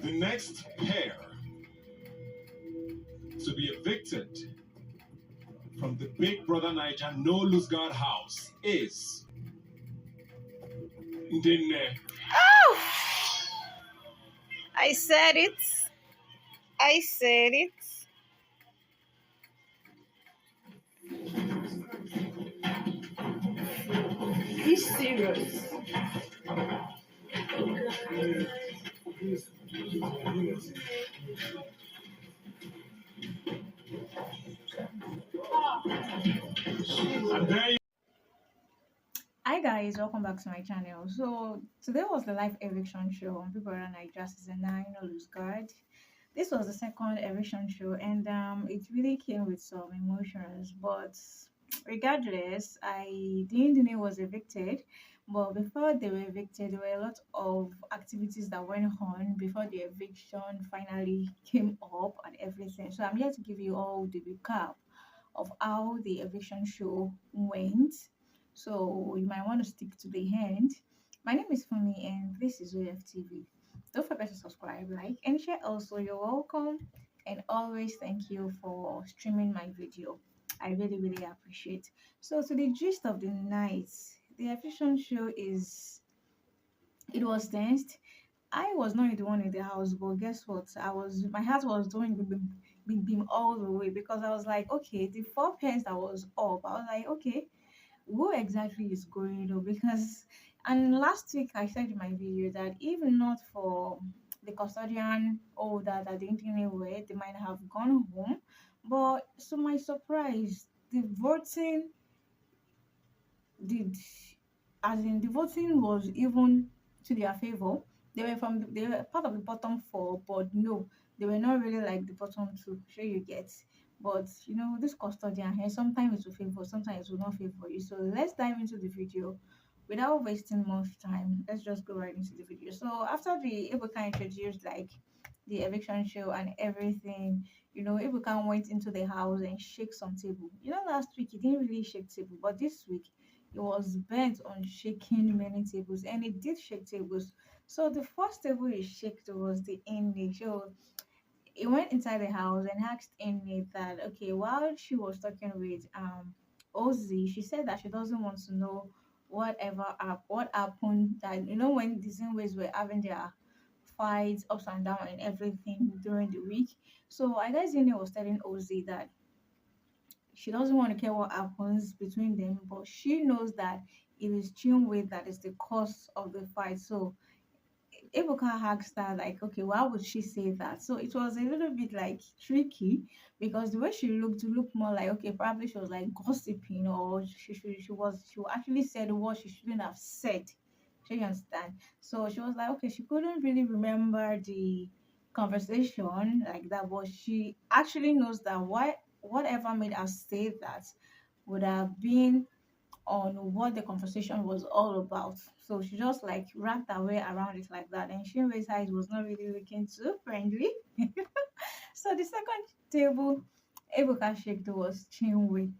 The next pair to be evicted from the Big Brother Bbnaija No Lose Guard house is Ndinne. Oh, I said it. I said it. He's serious. And there you Hi guys, welcome back to my channel. So today was the live eviction show on Bbnaija season 9 No Lose Guard. This was the second eviction show and it really came with some emotions, but regardless, Ndinne was evicted. But before they were evicted, there were a lot of activities that went on before the eviction finally came up and everything. So I'm here to give you all the recap of how the eviction show went. So you might want to stick to the end. My name is Fumi and this is Oaftv. Don't forget to subscribe, like, and share also. You're welcome. And always thank you for streaming my video. I really appreciate. So to the gist of the night, the eviction show is it was tense. I was not the one in the house, but guess what? My heart was doing big beam all the way because I was like, okay, the four pairs that was up, I was like, okay, who exactly is going on? Because and last week I said in my video that even not for the custodian order that the internet were, they might have gone home. But to my surprise, the voting did the voting was even to their favor. They were part of the bottom four, but no, they were not really like the bottom two. Sure you get. But you know, this custodian here sometimes it will favor, sometimes it will not favor you. So let's dive into the video without wasting much time. Let's just go right into the video. So after the Ebuka introduced like the eviction show and everything, you know, Ebuka went into the house and shake some table. You know, last week he didn't really shake table, but this week he was bent on shaking many tables and he did shake tables. So the first table he shook was the inmate. So he went inside the house and asked inmate that okay, while she was talking with Ozzy, she said that she doesn't want to know what happened, that you know when the same ways were having their fights ups and down and everything during the week. So I guess Inmate was telling Ozzy that she doesn't want to care what happens between them, but she knows that it is Chinwe that is the cause of the fight. So Ebuka asked her like, okay, why would she say that? So it was a little bit like tricky because the way she looked more like okay, probably she was like gossiping or she actually said what she shouldn't have said. Do you understand? So she was like, okay, she couldn't really remember the conversation like that, but she actually knows that whatever made her say that would have been on what the conversation was all about. So she just like wrapped her way around it like that. And Shinwei's eyes was not really looking too friendly. So the second table Ebuka shaked was Chinwe.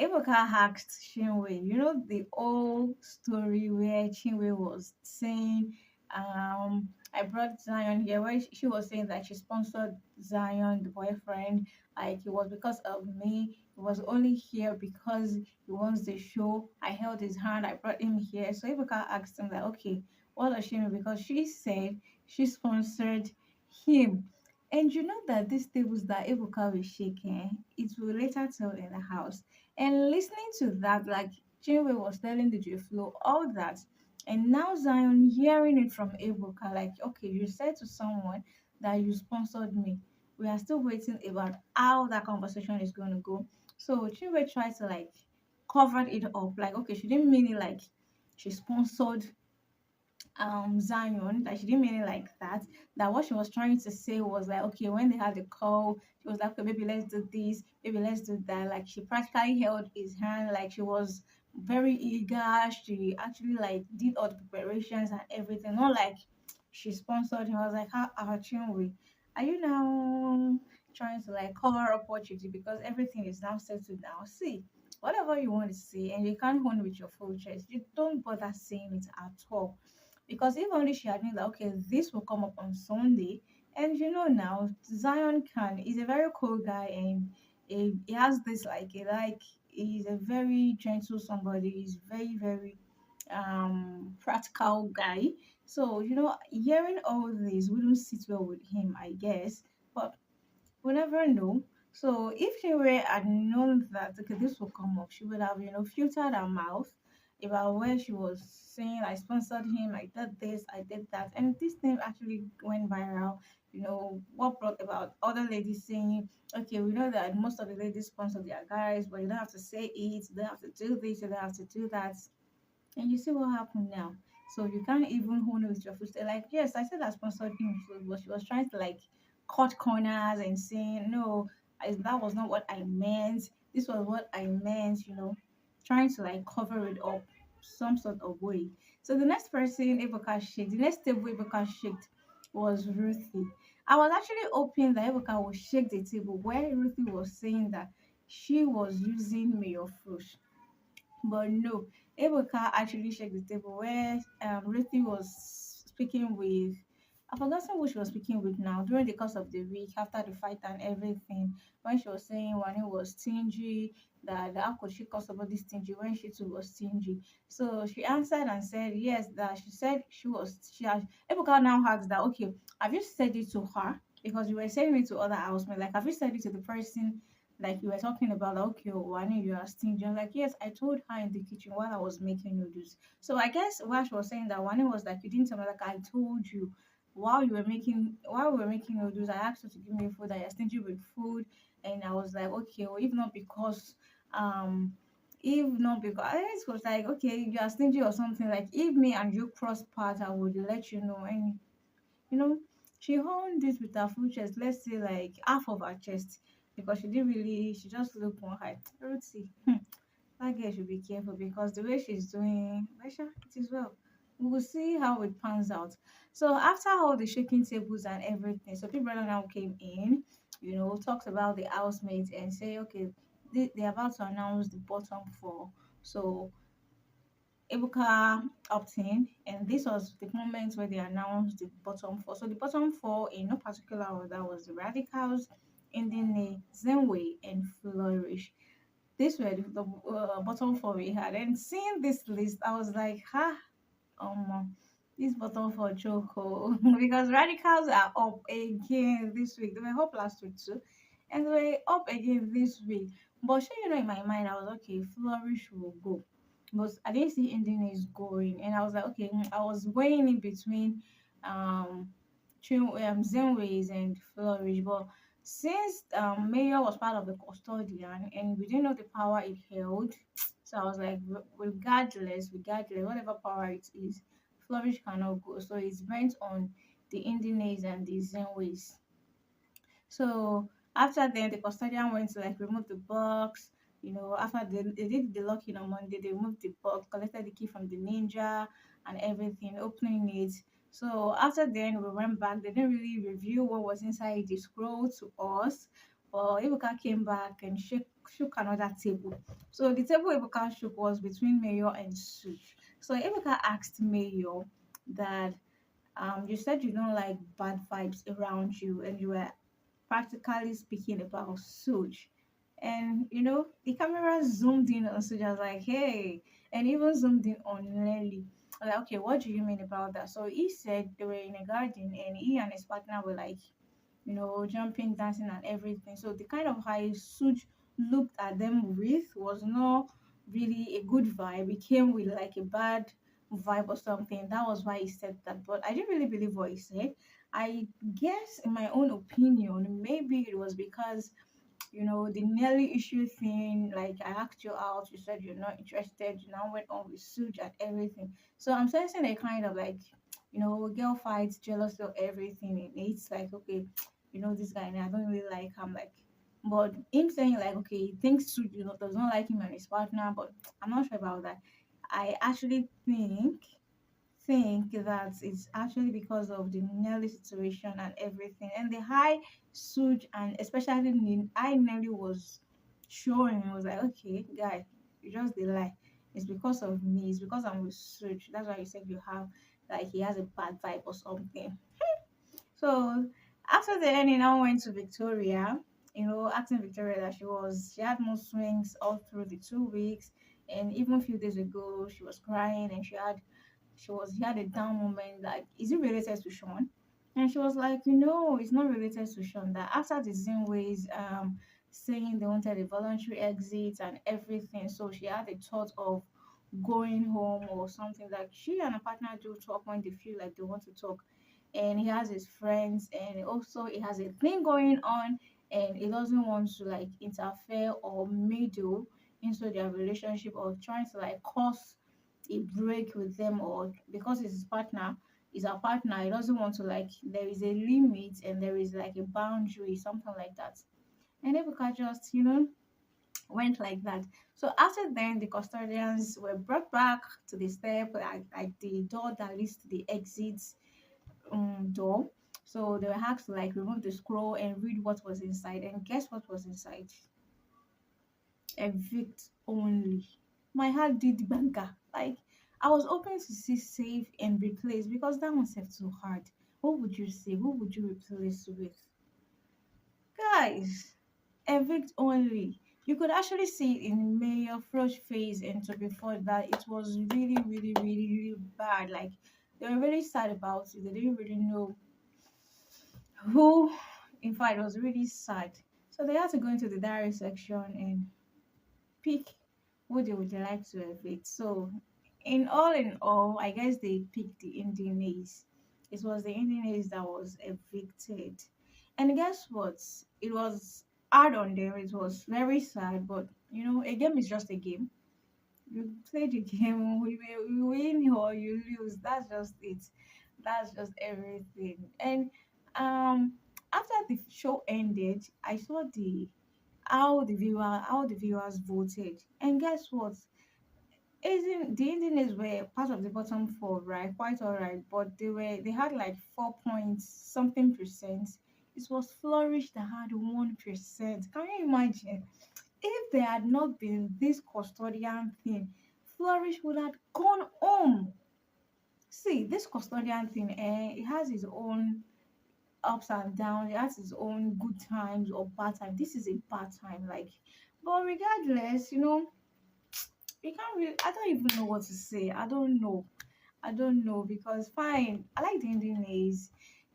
Ebuka asked Chinwe, you know the old story where Chinwe was saying, I brought Zion here, where she was saying that she sponsored Zion, the boyfriend, like it was because of me. It was only here because he wants the show. I held his hand, I brought him here. So Ebuka asked him that, okay, what does she mean? Because she said she sponsored him. And you know that these tables that Ebuka was shaking, it will later tell in the house. And listening to that, like Chinwe was telling the J Flow, all that, and now Zion hearing it from Ebuka, like, okay, you said to someone that you sponsored me. We are still waiting about how that conversation is going to go. So Chinwe tried to like cover it up, like, okay, she didn't mean it like she sponsored Zion, that she didn't mean it like that. That what she was trying to say was like, okay, when they had the call, she was like, okay, maybe let's do this, maybe let's do that. Like she practically held his hand, like she was very eager. She actually like did all the preparations and everything. Not like she sponsored him. I was like, how we are you now trying to like cover up what you did because everything is now settled now? See, whatever you want to say and you can't hold with your full chest, you don't bother saying it at all because if only she had known that okay, this will come up on Sunday, and now Zion can is a very cool guy, and he has this like he's a very gentle somebody. He's very very practical guy. So hearing all this wouldn't sit well with him, I guess. But we never know. So if she were had known that okay, this will come up, she would have filtered her mouth about where she was saying I sponsored him, I did this, I did that, and this thing actually went viral. What brought about other ladies saying, okay, we know that most of the ladies sponsor their guys, but you don't have to say it, you don't have to do this, you don't have to do that. And you see what happened now. So you can't even hold it with your foot. Like, yes, I said I sponsored him, so, but she was trying to like cut corners and saying, no, that was not what I meant. This was what I meant, trying to like cover it up some sort of way. So the next person Ebuka shaked, the next table Ebuka shaked was Ruthie. I was actually hoping that Ebuka would shake the table where Ruthie was saying that she was using Mayor Fruit. But no, Ebuka actually shook the table where Ruthie was speaking with. I've forgotten who she was speaking with now during the course of the week after the fight and everything. When she was saying Wani was stingy, that how could she call somebody stingy when she too was stingy? So she answered and said yes, that she said she had. Ebuka now asked that okay, have you said it to her? Because you were saying it to other housemates. Like, have you said it to the person like you were talking about, like, okay, Wani, you are stingy. I'm like, yes, I told her in the kitchen while I was making noodles. So I guess while she was saying that, Wani was like, you didn't tell me, like, I told you while we were making noodles, I asked her to give me food, that you're stingy with food. And I was like, okay, well, um if not because I just was like, okay, you are stingy or something, like if me and you cross paths, I would let you know. And you know, she honed this with her full chest, let's say like half of her chest, because she just looked one height. Ruthie, that girl should be careful because the way she's doing, Aisha, it is well. We will see how it pans out. So after all the shaking tables and everything, so Big Brother now came in, talks about the housemates and say, okay, they're about to announce the bottom four. So Ebuka opt in, and this was the moment where they announced the bottom four. So the bottom four, in no particular order, was the Radicals, Ndinne, Zenway, and Flourish. These were the bottom four we had. And seeing this list, I was like, this bottom four choco because Radicals are up again this week. They were up last week too, and they were up again this week. But sure, in my mind, I was okay. Flourish will go, but I didn't see Indian is going, and I was like, okay. I was weighing in between um, Zenways and Flourish, but since Mayor was part of the custodian and we didn't know the power it held, so I was like, regardless, whatever power it is, Flourish cannot go. So it's bent on the Indians and the Zenways. So after then, the custodian went to like remove the box. After they did the locking on Monday, they removed the box, collected the key from the ninja and everything, opening it. So after then, we went back. They didn't really review what was inside the scroll to us. But Ibuka came back and shook another table. So the table Ibuka shook was between Mayor and Such. So Ibuka asked Mayor that you said you don't like bad vibes around you, and you were practically speaking about Suj. And the camera zoomed in on Suj. I was like, hey, and even zoomed in on Nelly. I was like, okay, what do you mean about that? So he said they were in a garden and he and his partner were like, jumping, dancing, and everything. So the kind of high Suj looked at them with was not really a good vibe. It came with like a bad vibe or something. That was why he said that. But I didn't really believe what he said. I guess, in my own opinion, maybe it was because the Nelly issue thing. Like, I asked you out, you said you're not interested. You now went on with Suj and everything. So I'm sensing a kind of like, girl fights, jealous of everything. And it's like, okay, this guy, and I don't really like him. Like, but him saying like, okay, he thinks Suj, does not like him and his partner, but I'm not sure about that. I actually think that it's actually because of the Nelly situation and everything, and the high Suj, and especially I Nelly was showing. It was like, okay, guy, you just the lie. It's because of me. It's because I'm with Suj. That's why you said you have like he has a bad vibe or something. So after the end, he now went to Victoria, asking Victoria that she had mood swings all through the 2 weeks, and even a few days ago she was crying and she had a down moment. Like, is it related to Sean? And she was like, it's not related to Sean. That after the Zinways saying they wanted a voluntary exit and everything, so she had a thought of going home or something. Like, she and her partner do talk when they feel like they want to talk, and he has his friends, and also he has a thing going on, and he doesn't want to like interfere or meddle into their relationship or trying to like cause a break with them, or because it's his partner, is our partner, he doesn't want to like, there is a limit and there is like a boundary, something like that. And Ebuka just, went like that. So after then, the custodians were brought back to the step, like the door that leads to the exit door. So they were asked to like remove the scroll and read what was inside. And guess what was inside? Evict only. My heart did banga. Like, I was hoping to see save and replace, because that one said too hard. What would you say? Who would you replace with? Guys, evict only. You could actually see it in Mayor Frosh face and to before that it was really, really, really, really bad. Like, they were really sad about it. They didn't really know who. In fact, it was really sad. So they had to go into the diary section and pick who they would like to evict. So in all, I guess they picked the Ndinnes. It was the Ndinnes that was evicted. And guess what? It was hard on them. It was very sad, but a game is just a game. You play the game, you win or you lose. That's just it. That's just everything. And um after the show ended, I saw how the viewers voted. And guess what? Isn't the Indians were part of the bottom four, right? Quite alright, but they had like 4 points something percent. It was Flourish that had 1%. Can you imagine? If there had not been this custodian thing, Flourish would have gone home. See, this custodian thing, it has its own ups and downs. It has its own good times or bad times. This is a bad time, like. But regardless, you can't really. I don't even know what to say. I don't know. I don't know, because fine, I like the Indian names,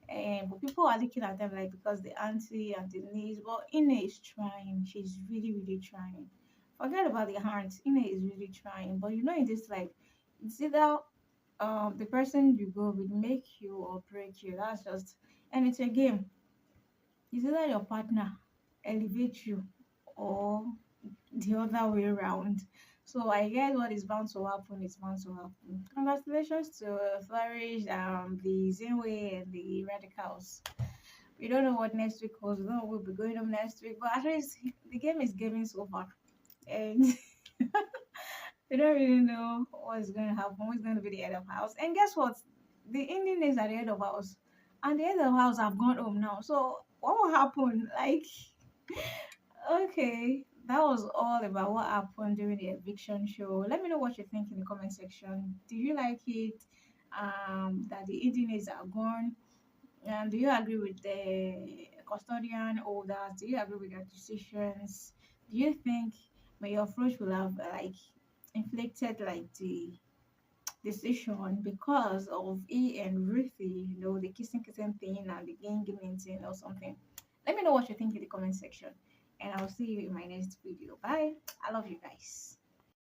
but people are looking at them like because the auntie and the niece. But Ine is trying. She's really, really trying. Forget about the aunt. Ine is really trying. But in this life, it's either the person you go with make you or break you. That's just, and it's a game. It's either your partner elevate you or the other way around. So I guess what is bound to happen is bound to happen. Congratulations to Flourish, the Zinway and the Radicals. We don't know what next week holds. We don't know what we'll be going on next week, but at least the game is gaming so far, and we don't really know what's going to happen. Who's going to be the head of house? And guess what? The Indian is at the head of house, and the head of house have gone home now. So what will happen? Like, okay, that was all about what happened during the eviction show. Let me know what you think in the comment section. Do you like it? That the Indians are gone? Do you agree with the custodian holders? Do you agree with their decisions? Do you think Mayor Frosh will have like inflicted like the decision because of he and Ruthie, the kissing thing and the gaming thing or something? Let me know what you think in the comment section, and I'll see you in my next video. Bye. I love you guys.